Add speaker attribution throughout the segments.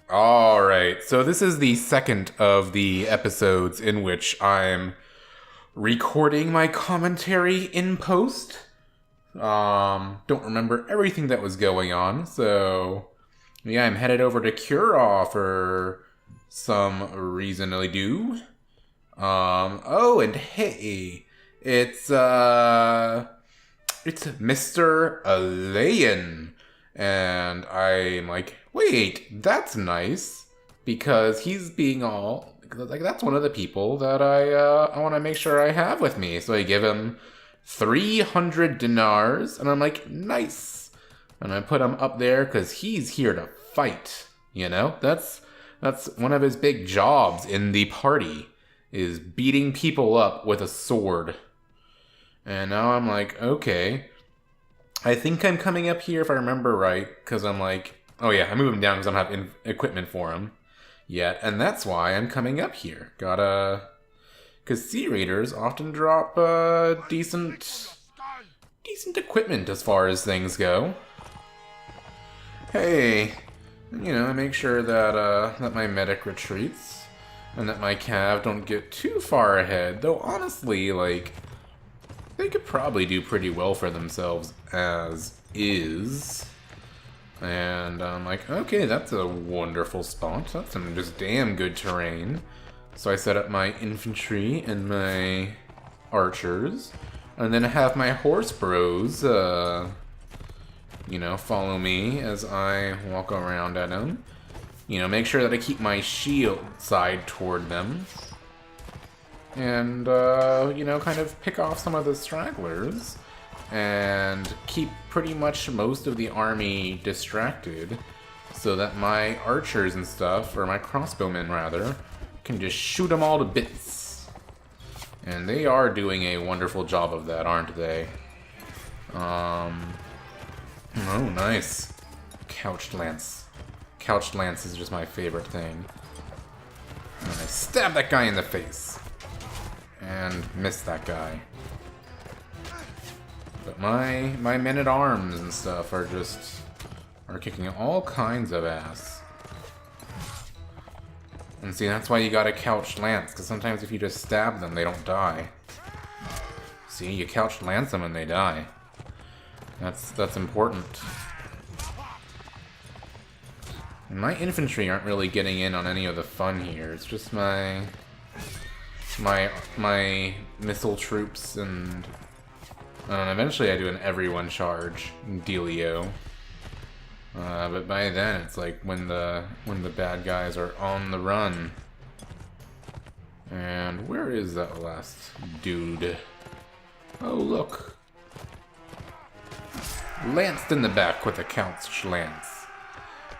Speaker 1: Alright, so this is the second of the episodes in which I'm recording my commentary in post. Don't remember everything that was going on, so yeah, I'm headed over to Cura for some reason I do. Oh, and hey, it's Mr. Alayan. And I'm like, wait, that's nice. Because he's being all, like, that's one of the people that I want to make sure I have with me. So I give him 300 dinars, and I'm like, nice. And I put him up there because he's here to fight. You know, that's one of his big jobs in the party, is beating people up with a sword. And now I'm like, okay, I think I'm coming up here if I remember right, because I'm like, oh yeah, I move him down because I don't have equipment for him yet, and that's why I'm coming up here. Because Sea Raiders often drop decent equipment as far as things go. Hey, I make sure that that my medic retreats and that my cav don't get too far ahead. Though honestly, like, they could probably do pretty well for themselves as is. And I'm like, okay, that's a wonderful spot. That's some just damn good terrain. So I set up my infantry and my archers. And then I have my horse bros, follow me as I walk around at them. Make sure that I keep my shield side toward them. And, kind of pick off some of the stragglers and keep pretty much most of the army distracted so that my archers and stuff, or my crossbowmen rather, can just shoot them all to bits. And they are doing a wonderful job of that, aren't they? Oh, nice. Couched lance. Couched lance is just my favorite thing. And I stab that guy in the face. And miss that guy. But my men-at-arms and stuff are kicking all kinds of ass. And see, that's why you gotta couch lance, because sometimes if you just stab them, they don't die. See, you couch lance them and they die. That's important. And my infantry aren't really getting in on any of the fun here. It's just my missile troops, and eventually I do an everyone charge dealio. But by then it's like when the bad guys are on the run. And where is that last dude? Oh, look. Lanced in the back with a couch lance.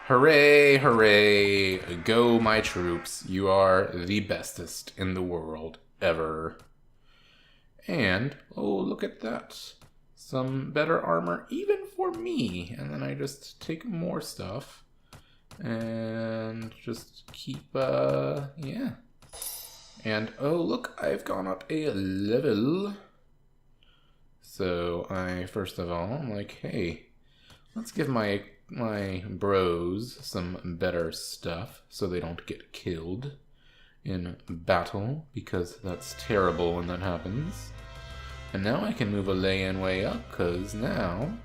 Speaker 1: Hooray, hooray, go my troops, you are the bestest in the world ever. And, oh, look at that. Some better armor even for me. And then I just take more stuff and just keep, yeah. And, oh, look, I've gone up a level. So first of all, I'm like, hey, let's give my bros some better stuff so they don't get killed in battle, because that's terrible when that happens. And now I can move a lay-in way up, because now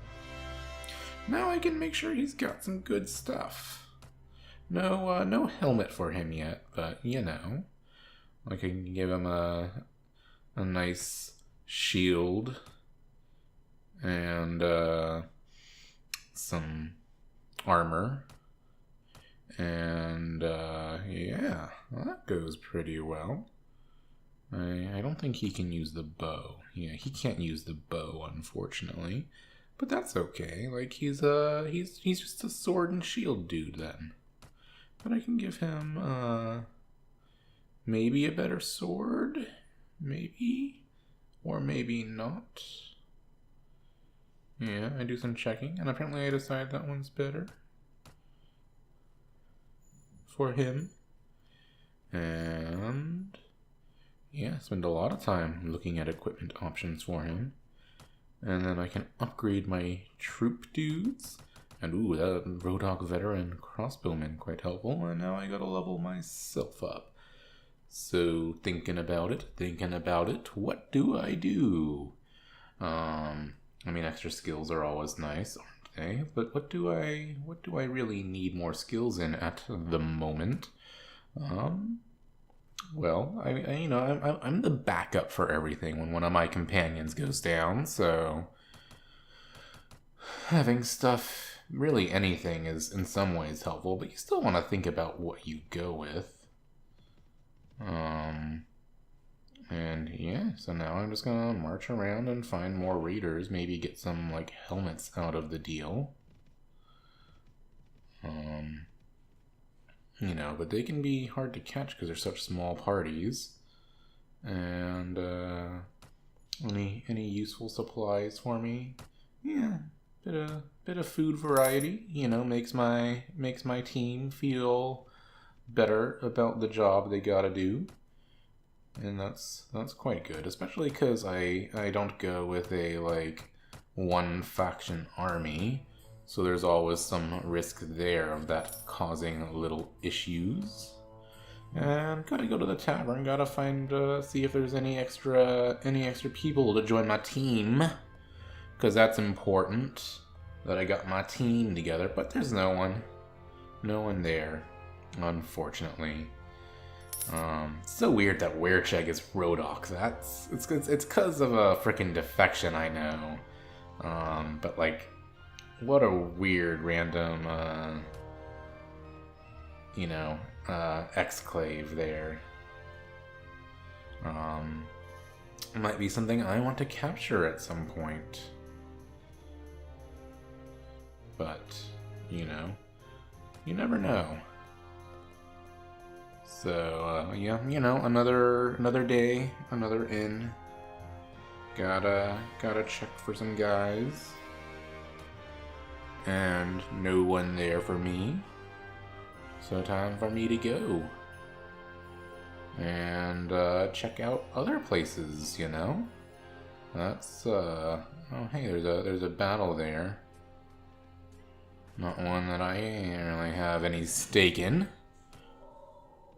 Speaker 1: I can make sure he's got some good stuff. No helmet for him yet, but I can give him a nice shield and some armor, and yeah, well, that goes pretty well. I don't think he can use the bow. Yeah, he can't use the bow, unfortunately, but that's okay. Like, he's just a sword and shield dude then. But I can give him maybe a better sword, maybe, or maybe not. Yeah, I do some checking, and apparently I decide that one's better for him. And yeah, spend a lot of time looking at equipment options for him. And then I can upgrade my troop dudes, And ooh, that Rodok Veteran Crossbowman, quite helpful. And now I gotta level myself up. So, thinking about it, what do I do? I mean, extra skills are always nice, aren't they? But what do I really need more skills in at the moment? Well, I'm the backup for everything when one of my companions goes down, so having stuff, really anything, is in some ways helpful, but you still want to think about what you go with. And yeah, so now I'm just gonna march around and find more raiders, maybe get some, like, helmets out of the deal. You know, but they can be hard to catch because they're such small parties. And, any useful supplies for me? Yeah, bit of food variety, you know, makes my team feel better about the job they gotta do. And that's quite good, especially because I don't go with a, like, one faction army, so there's always some risk there of that causing little issues. And gotta go to the tavern, gotta find, see if there's any extra people to join my team, because that's important, that I got my team together, but there's no one there, unfortunately. It's so weird that Werecheg is Rodok. It's because of a freaking defection, I know. But, like, what a weird random, exclave there. Might be something I want to capture at some point. But, you never know. So, yeah, another day, another inn. Gotta check for some guys. And no one there for me. So time for me to go. And, check out other places, That's, oh hey, there's a battle there. Not one that I really have any stake in.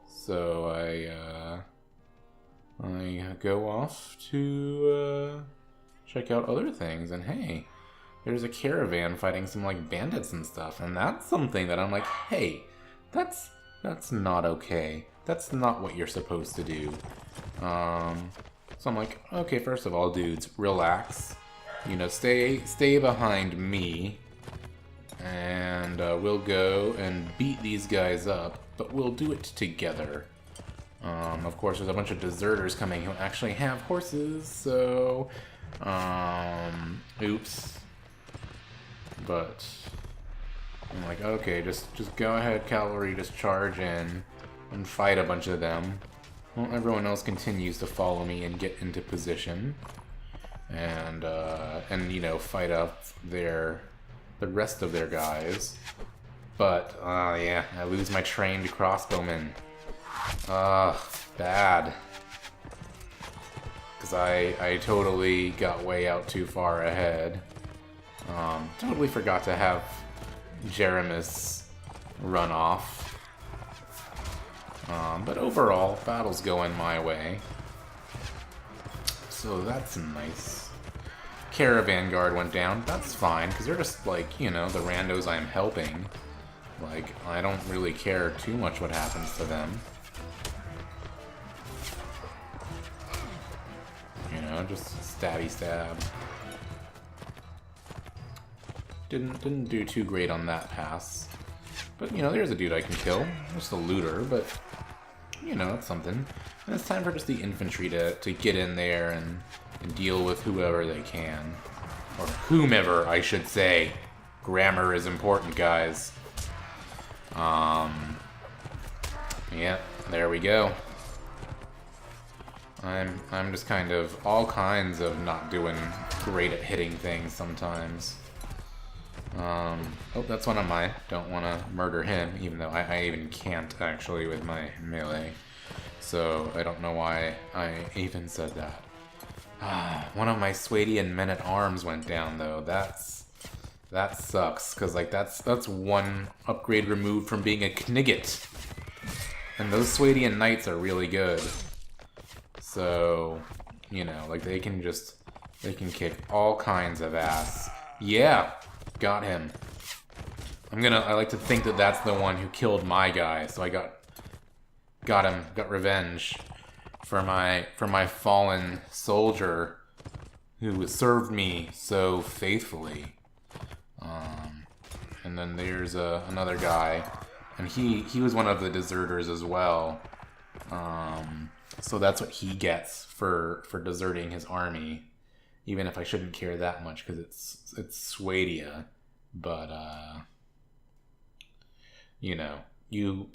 Speaker 1: So I go off to check out other things, and hey, there's a caravan fighting some, like, bandits and stuff, and that's something that I'm like, hey, that's not okay. That's not what you're supposed to do. So I'm like, okay, first of all, dudes, relax. Stay behind me, and we'll go and beat these guys up. But we'll do it together. Of course, there's a bunch of deserters coming who actually have horses, so... oops. But... I'm like, okay, just go ahead, cavalry, just charge in and fight a bunch of them. Well, everyone else continues to follow me and get into position. And fight up the rest of their guys. But, yeah, I lose my trained crossbowman. Bad. Because I totally got way out too far ahead. Totally forgot to have Jeremis run off. But overall, battle's going my way. So that's nice. Caravan guard went down. That's fine, because they're just, like, the randos I'm helping. Like, I don't really care too much what happens to them. Just stabby stab. Didn't do too great on that pass. But, there's a dude I can kill. Just a looter, but, it's something. And it's time for just the infantry to get in there and deal with whoever they can. Or whomever, I should say. Grammar is important, guys. Yeah, there we go. I'm just kind of all kinds of not doing great at hitting things sometimes. Oh, that's one of mine. Don't want to murder him, even though I even can't actually with my melee. So I don't know why I even said that. One of my Swadian men-at-arms went down, though. That sucks, because, like, that's one upgrade removed from being a Knigget. And those Swadian Knights are really good. So, you know, like, they can kick all kinds of ass. Yeah, got him. I like to think that that's the one who killed my guy, so I got him, got revenge for my fallen soldier who served me so faithfully. And then there's another guy, and he was one of the deserters as well. So that's what he gets for deserting his army, even if I shouldn't care that much because it's Swadia. But you know, you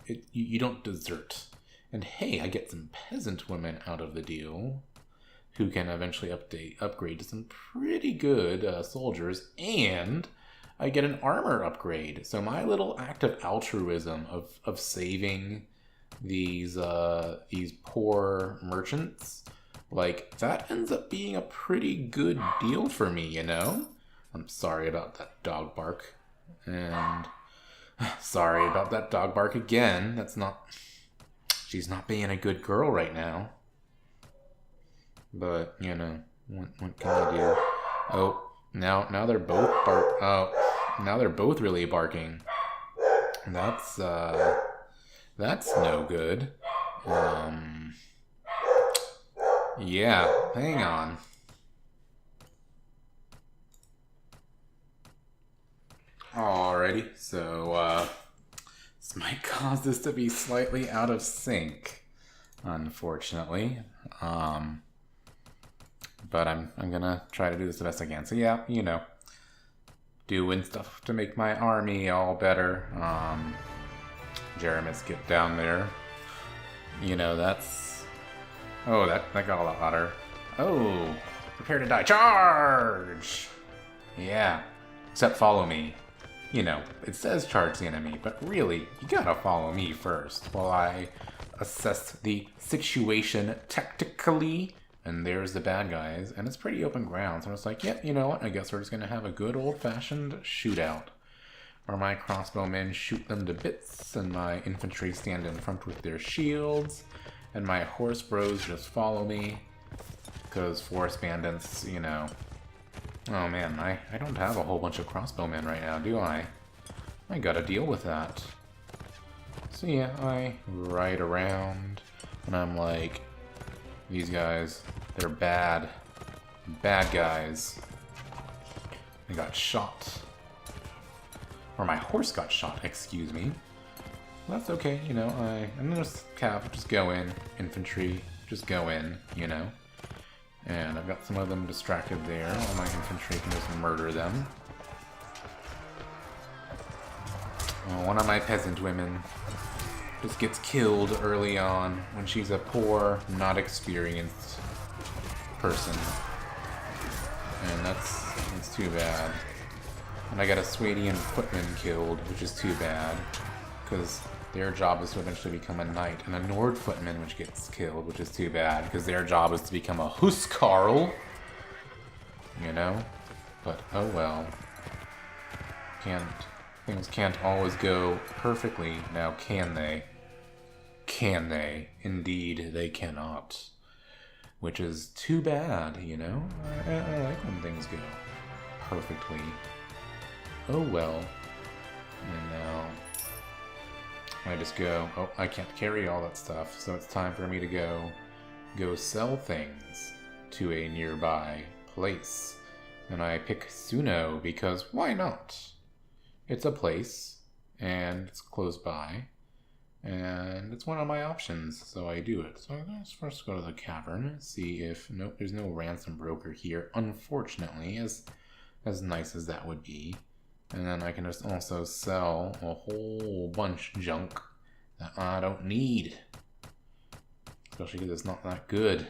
Speaker 1: don't desert. And hey, I get some peasant women out of the deal who can eventually upgrade to some pretty good soldiers, and I get an armor upgrade. So my little act of altruism of saving these poor merchants, like, that ends up being a pretty good deal for me, you know? I'm sorry about that dog bark. And sorry about that dog bark again. She's not being a good girl right now. But, you know, what can I do? Oh, now they're both now they're both really barking. That's no good. Yeah, hang on. Alrighty, so this might cause this to be slightly out of sync, unfortunately. But I'm gonna try to do this the best I can. So yeah, you know, doing stuff to make my army all better. Jeremis, get down there. You know, that's... Oh, that got a lot hotter. Oh, prepare to die. Charge! Yeah, except follow me. You know, it says charge the enemy, but really, you gotta follow me first while I assess the situation tactically. And there's the bad guys, and it's pretty open ground. So it's like, yeah, you know what? I guess we're just gonna have a good old-fashioned shootout, where my crossbowmen shoot them to bits, and my infantry stand in front with their shields, and my horse bros just follow me, because forest bandits, you know. Oh man, I don't have a whole bunch of crossbowmen right now, do I? I gotta deal with that. So yeah, I ride around, and I'm like, these guys, they're bad. Bad guys. They got shot. Or my horse got shot, excuse me. Well, that's okay, you know, I'm gonna just go in. Infantry, just go in, you know. And I've got some of them distracted there. All my infantry can just murder them. Oh, one of my peasant women just gets killed early on when she's a poor, not experienced person. And that's too bad. And I got a Swadian footman killed, which is too bad, because their job is to eventually become a knight, and a Nord footman which gets killed, which is too bad, because their job is to become a Huskarl. You know? But oh well. Things can't always go perfectly, now can they? Can they? Indeed, they cannot. Which is too bad, you know? I like when things go perfectly. Oh well. And now I just go, oh, I can't carry all that stuff, so it's time for me to go sell things to a nearby place. And I pick Suno because why not? It's a place, and it's close by, and it's one of my options, so I do it. So let's first go to the cavern, see if... Nope, there's no ransom broker here, unfortunately, as nice as that would be. And then I can just also sell a whole bunch of junk that I don't need. Especially because it's not that good.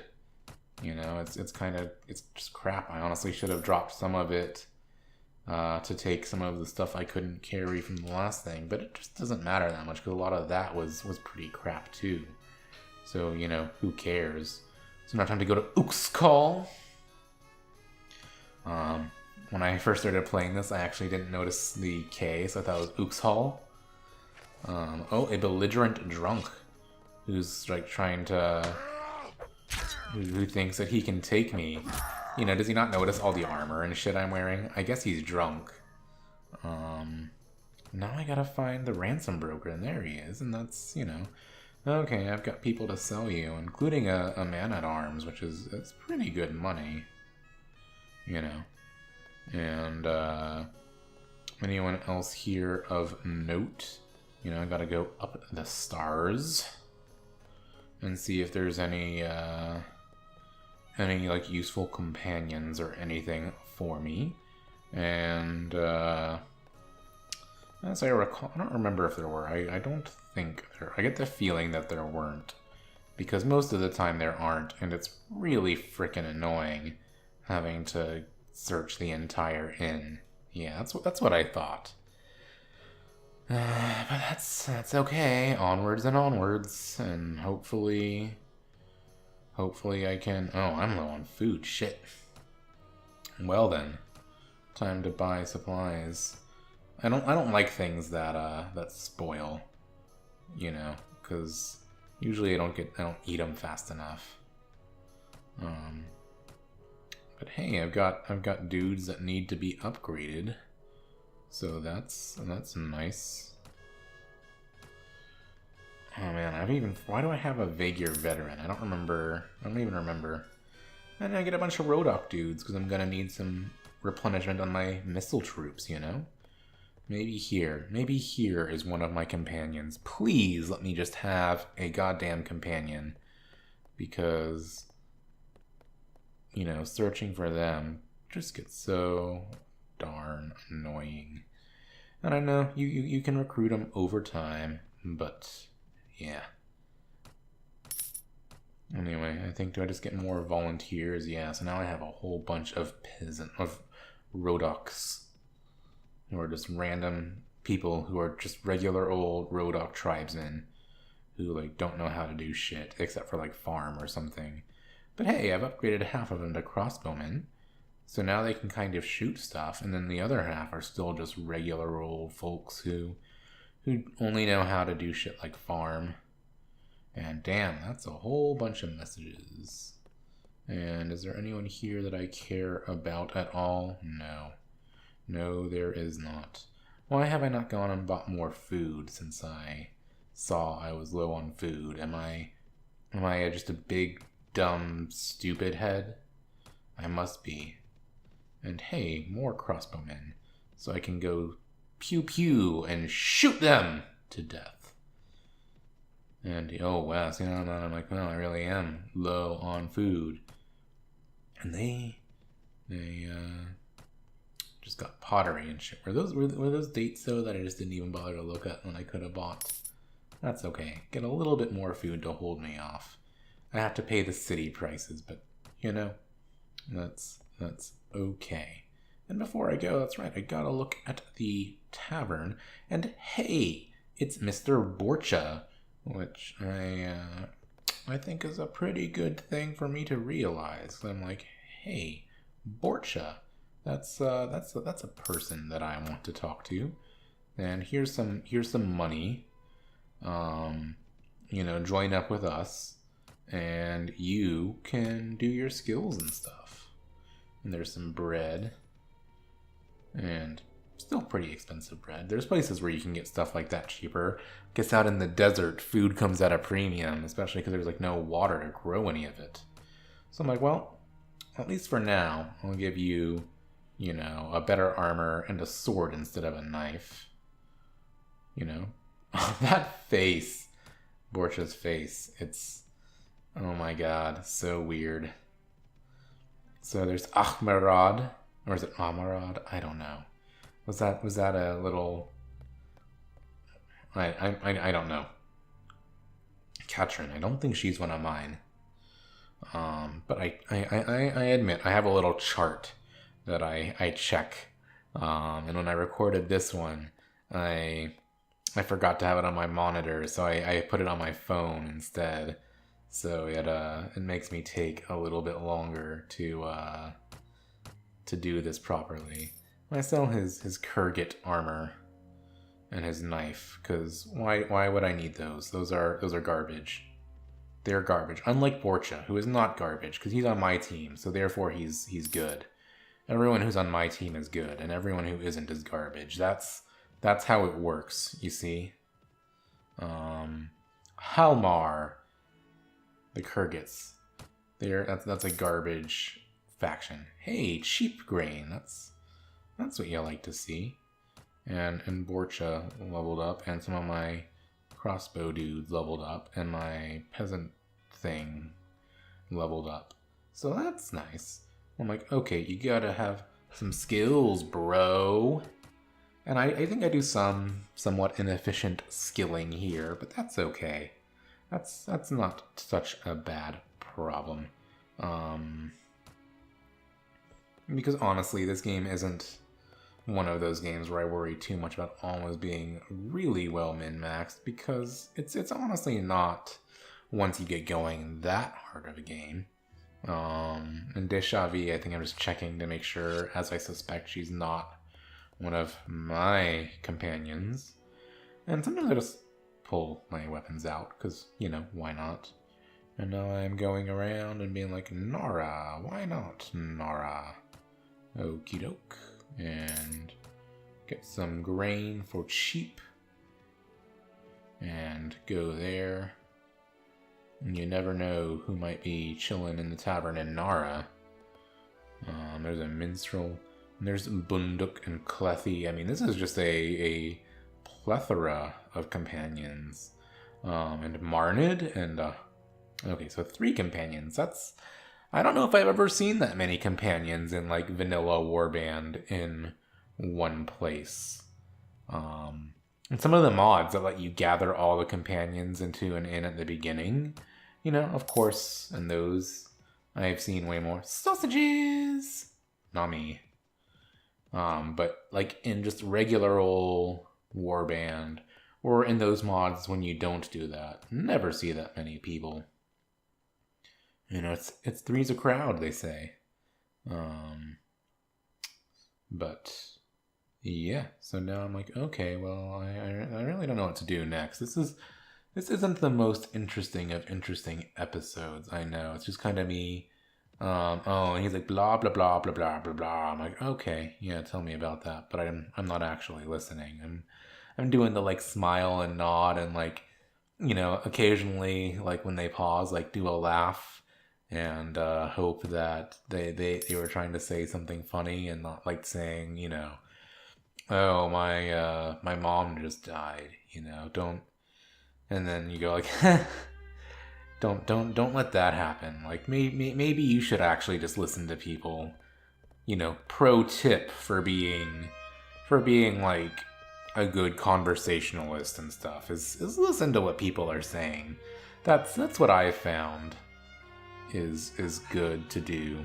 Speaker 1: You know, it's just crap. I honestly should have dropped some of it to take some of the stuff I couldn't carry from the last thing, but it just doesn't matter that much because a lot of that was pretty crap too. So, you know, who cares? So now time to go to Uxkhal. when I first started playing this, I actually didn't notice the K, so I thought it was Uxhall. Oh, a belligerent drunk who's like trying to, who thinks that he can take me. You know, does he not notice all the armor and shit I'm wearing? I guess he's drunk. Now I gotta find the ransom broker, and there he is, and that's, you know, okay, I've got people to sell you, including a man-at-arms, which is, it's pretty good money, you know. And, anyone else here of note? You know, I gotta go up the stars and see if there's any like useful companions or anything for me. And as I recall, I don't remember if there were. I don't think there. I get the feeling that there weren't, because most of the time there aren't, and it's really freaking annoying having to search the entire inn. Yeah, that's what I thought. But that's okay. Onwards and onwards, and hopefully I can. Oh, I'm low on food. Shit. Well then, time to buy supplies. I don't like things that spoil, you know, because usually I don't eat them fast enough. But hey, I've got dudes that need to be upgraded, so that's nice. Oh man, why do I have a Vagier veteran? I don't even remember. And I get a bunch of Rodok dudes because I'm gonna need some replenishment on my missile troops, you know. Maybe here is one of my companions. Please let me just have a goddamn companion, because, you know, searching for them just gets so darn annoying. And I know you can recruit them over time, but yeah. Anyway, I think, do I just get more volunteers? Yeah, so now I have a whole bunch of Rodoks, who are just random people who are just regular old Rodok tribesmen who, like, don't know how to do shit except for, like, farm or something. But hey, I've upgraded half of them to crossbowmen, so now they can kind of shoot stuff, and then the other half are still just regular old folks who only know how to do shit like farm. And damn, that's a whole bunch of messages. And is there anyone here that I care about at all? No. No, there is not. Why have I not gone and bought more food since I saw I was low on food? Am I just a big, dumb, stupid head? I must be. And hey, more crossbowmen, so I can go pew pew and shoot them to death. And oh wow, see, now I'm like, well, I really am low on food. And they just got pottery and shit. Were those dates though that I just didn't even bother to look at when I could have bought? That's okay. Get a little bit more food to hold me off. I have to pay the city prices, but you know, that's okay. And before I go, that's right, I gotta look at the tavern, and hey, it's Mr. Borcha, which I think is a pretty good thing for me to realize. I'm like, hey, Borcha, that's a person that I want to talk to. And here's some money. You know, join up with us, and you can do your skills and stuff. And there's some bread, and still pretty expensive bread. There's places where you can get stuff like that cheaper. Guess out in the desert, food comes at a premium, especially because there's like no water to grow any of it. So I'm like, well, at least for now, I'll give you, you know, a better armor and a sword instead of a knife. You know, that face, Borcha's face, it's, oh my god, so weird. So there's Ahmarad, or is it Amarad? I don't know. Was that a little? I don't know. Katrin, I don't think she's one of mine. But I admit I have a little chart that I check. And when I recorded this one, I forgot to have it on my monitor, so I put it on my phone instead. So it makes me take a little bit longer to to do this properly. I sell his Kurgit armor and his knife, because why would I need those? Those are garbage. They're garbage. Unlike Borcha, who is not garbage, because he's on my team, so therefore he's good. Everyone who's on my team is good, and everyone who isn't is garbage. That's how it works, you see. Halmar, the Kurgits. That's a garbage faction. Hey, cheap grain. That's what you like to see. And Borcha leveled up, and some of my crossbow dudes leveled up, and my peasant thing leveled up. So that's nice. I'm like, okay, you gotta have some skills, bro. And I think I do some somewhat inefficient skilling here, but that's okay. That's not such a bad problem. Because honestly, this game isn't one of those games where I worry too much about almost being really well min-maxed, because it's honestly not, once you get going, that hard of a game. And Deshavi, I think I'm just checking to make sure, as I suspect she's not one of my companions. And sometimes I just pull my weapons out, because, you know, why not? And now I'm going around and being like, Nara, why not, Nara? Okie doke. And get some grain for cheap. And go there. And you never know who might be chilling in the tavern in Nara. There's a minstrel. And there's Bunduk and Clethy. I mean, this is just a plethora of companions. And Marnid and... okay, so 3 companions. That's... I don't know if I've ever seen that many companions in, like, vanilla Warband in one place. And some of the mods that let you gather all the companions into an inn at the beginning, you know, of course, and those I've seen way more. Sausages! Not me. But, like, in just regular old Warband, or in those mods when you don't do that, never see that many people. You know, it's three's a crowd, they say. But yeah, so now I'm like, okay, well, I really don't know what to do next. This isn't the most interesting of interesting episodes. I know, it's just kind of me. Oh, and he's like blah blah blah blah blah blah blah. I'm like, okay, yeah, tell me about that. But I'm not actually listening. I'm doing the like smile and nod and like, you know, occasionally like when they pause, like do a laugh. And hope that they were trying to say something funny and not like saying, you know, oh, my mom just died, you know, don't, and then you go like, don't let that happen. Like maybe you should actually just listen to people, you know. Pro tip for being like a good conversationalist and stuff is listen to what people are saying. That's what I've found is good to do.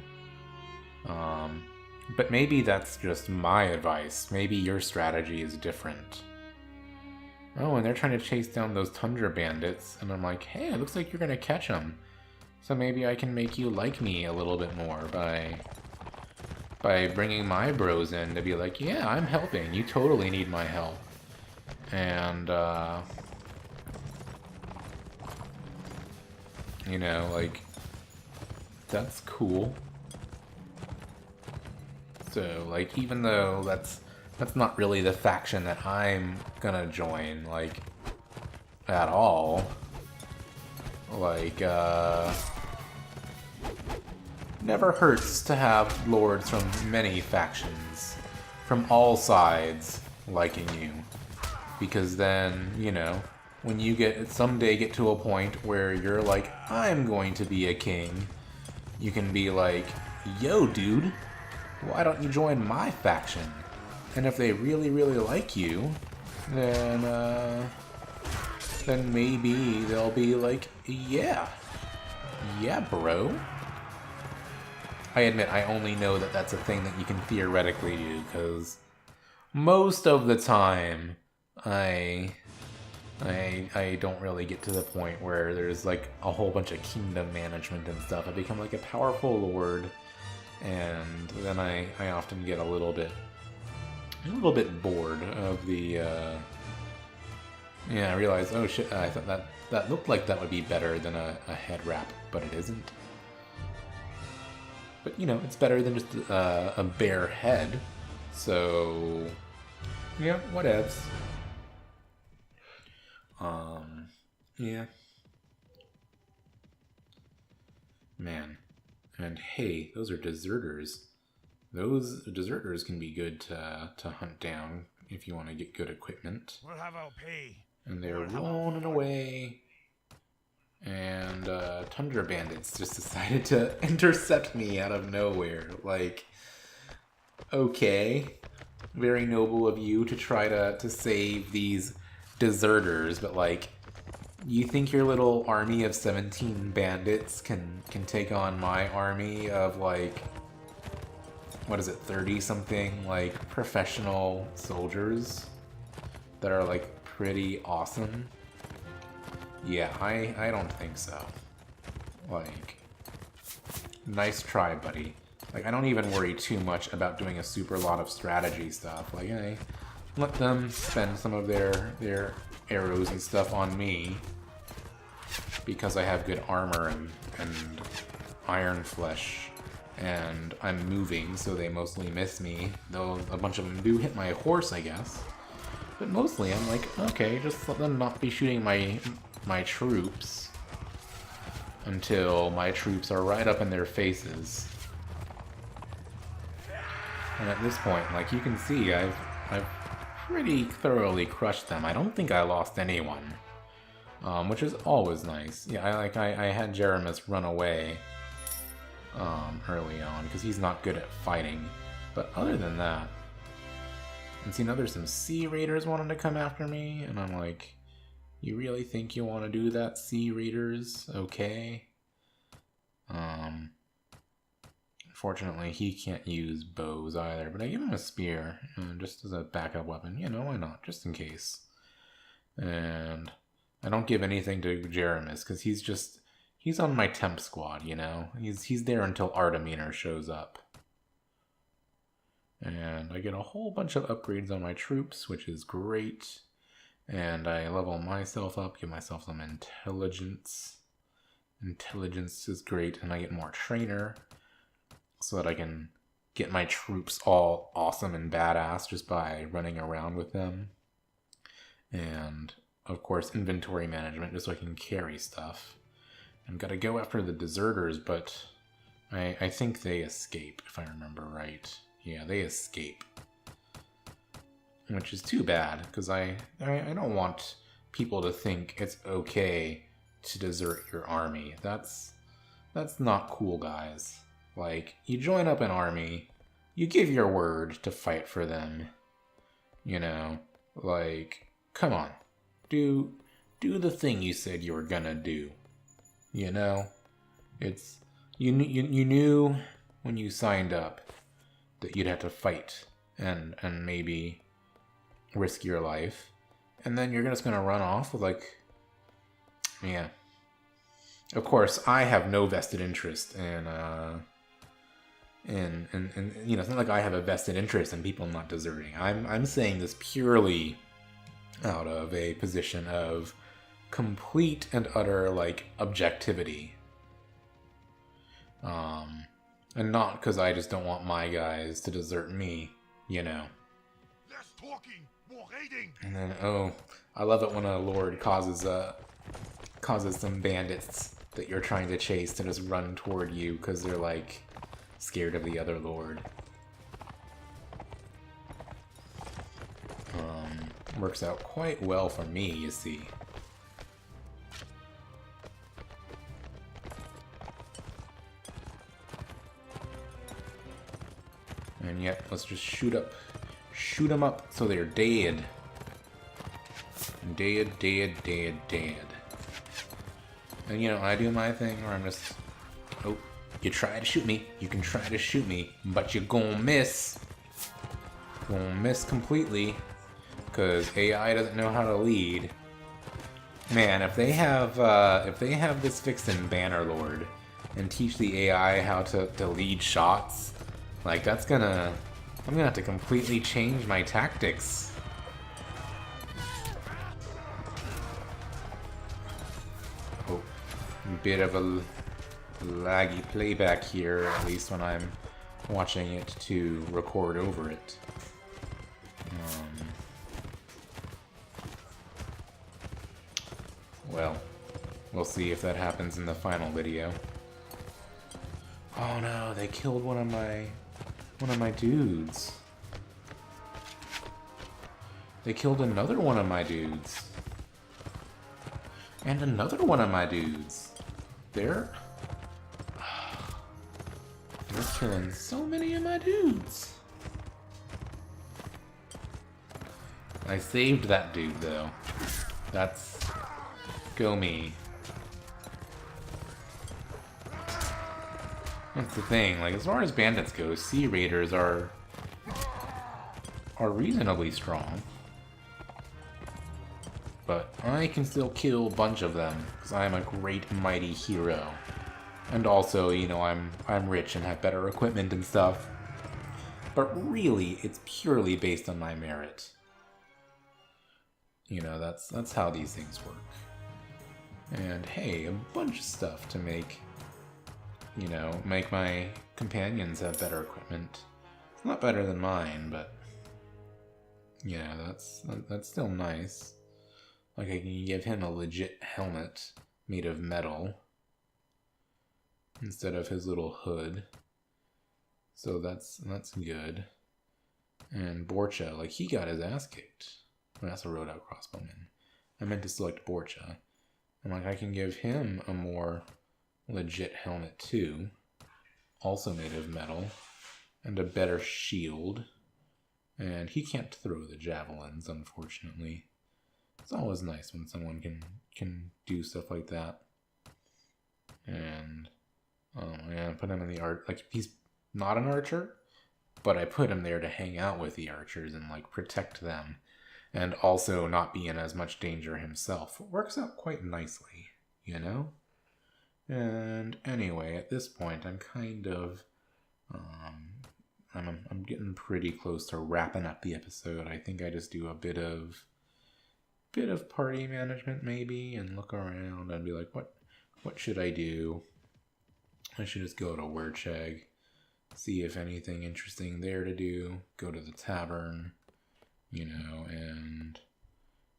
Speaker 1: But maybe that's just my advice. Maybe your strategy is different. Oh, and they're trying to chase down those Tundra bandits, and I'm like, hey, it looks like you're gonna catch them. So maybe I can make you like me a little bit more by bringing my bros in to be like, yeah, I'm helping. You totally need my help. And, you know, like, that's cool. So, like, even though that's not really the faction that I'm gonna join, like, at all. Like, never hurts to have lords from many factions, from all sides, liking you. Because then, you know, when you someday get to a point where you're like, I'm going to be a king, you can be like, yo, dude, why don't you join my faction? And if they really, really like you, then maybe they'll be like, yeah, bro. I admit, I only know that that's a thing that you can theoretically do, because most of the time, I don't really get to the point where there's like a whole bunch of kingdom management and stuff. I become like a powerful lord, and then I often get a little bit bored of the. Yeah, I realized, oh shit, I thought that looked like that would be better than a head wrap, but it isn't. But, you know, it's better than just a bare head, so, yeah, whatevs. Yeah. Man. And hey, those are deserters. Those deserters can be good to hunt down if you want to get good equipment.
Speaker 2: We'll have our pay.
Speaker 1: And they're running away. And Tundra Bandits just decided to intercept me out of nowhere. Like, okay. Very noble of you to try to save these deserters, but like, you think your little army of 17 bandits can take on my army of like, what is it, 30 something like professional soldiers that are like pretty awesome? Yeah, I don't think so. Like, nice try, buddy. Like, I don't even worry too much about doing a super lot of strategy stuff. Like, hey, let them spend some of their arrows and stuff on me because I have good armor and iron flesh, and I'm moving, so they mostly miss me. Though a bunch of them do hit my horse, I guess. But mostly, I'm like, okay, just let them not be shooting my troops until my troops are right up in their faces. And at this point, like you can see, I've pretty thoroughly crushed them. I don't think I lost anyone, which is always nice. Yeah, I had Jeremus run away early on because he's not good at fighting. But other than that, and see, now there's some Sea Raiders wanting to come after me, and I'm like, you really think you want to do that, Sea Raiders? Okay. Unfortunately, he can't use bows either, but I give him a spear, just as a backup weapon. You know, why not? Just in case. And I don't give anything to Jeremus, because he's on my temp squad, you know? He's there until Artemeter shows up. And I get a whole bunch of upgrades on my troops, which is great. And I level myself up, give myself some intelligence. Intelligence is great, and I get more trainer, so that I can get my troops all awesome and badass just by running around with them. And, of course, inventory management, just so I can carry stuff. I've got to go after the deserters, but I think they escape, if I remember right. Yeah, they escape. Which is too bad, because I don't want people to think it's okay to desert your army. That's not cool, guys. Like, you join up an army, you give your word to fight for them. You know, like, come on. Do the thing you said you were gonna do. You know? It's, you knew when you signed up that you'd have to fight and maybe risk your life, and then you're just gonna run off with like, yeah. Of course, I have no vested interest in you know, it's not like I have a vested interest in people not deserting. I'm saying this purely out of a position of complete and utter like objectivity, and not because I just don't want my guys to desert me, you know.
Speaker 2: Less talking, more raiding.
Speaker 1: And then, oh, I love it when a lord causes some bandits that you're trying to chase to just run toward you because they're like scared of the other lord. Works out quite well for me, you see. And yet, let's just shoot them up so they're dead. Dead. And you know, I do my thing where I'm just, oh, you try to shoot me, you can try to shoot me, but you're gonna miss. Gonna miss completely, because AI doesn't know how to lead. Man, if they have this fixed in Bannerlord, and teach the AI how to lead shots, like I'm gonna have to completely change my tactics. Oh, a bit of a laggy playback here, at least when I'm watching it to record over it. Well, we'll see if that happens in the final video. Oh no, they killed one of my dudes. They killed another one of my dudes. And another one of my dudes. They're killing so many of my dudes. I saved that dude though. That's go me. That's the thing, like as far as bandits go, Sea Raiders are reasonably strong. But I can still kill a bunch of them, because I'm a great mighty hero. And also, you know, I'm rich and have better equipment and stuff. But really, it's purely based on my merit. You know, that's how these things work. And hey, a bunch of stuff to make, you know, make my companions have better equipment. It's not better than mine, but yeah, that's still nice. Like I can give him a legit helmet made of metal instead of his little hood. So that's good. And Borcha, like he got his ass kicked. Well, that's a rode out crossbowman. I meant to select Borcha. And like I can give him a more legit helmet too. Also made of metal. And a better shield. And he can't throw the javelins, unfortunately. It's always nice when someone can do stuff like that. And yeah, I put him in the art. Like he's not an archer, but I put him there to hang out with the archers and like protect them, and also not be in as much danger himself. It works out quite nicely, you know. And anyway, at this point, I'm kind of I'm getting pretty close to wrapping up the episode. I think I just do a bit of party management maybe, and look around and be like, what should I do? I should just go to Wercheg, see if anything interesting there to do, go to the tavern, you know, and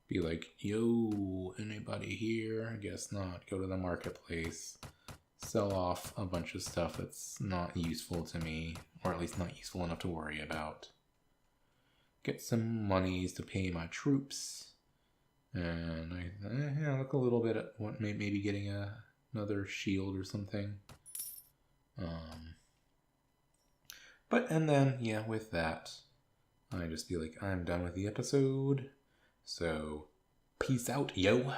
Speaker 1: be like, yo, anybody here? I guess not. Go to the marketplace, sell off a bunch of stuff that's not useful to me, or at least not useful enough to worry about. Get some monies to pay my troops. And I look a little bit at what maybe getting another shield or something. And then yeah, with that, I just be like, I'm done with the episode. So peace out, yo.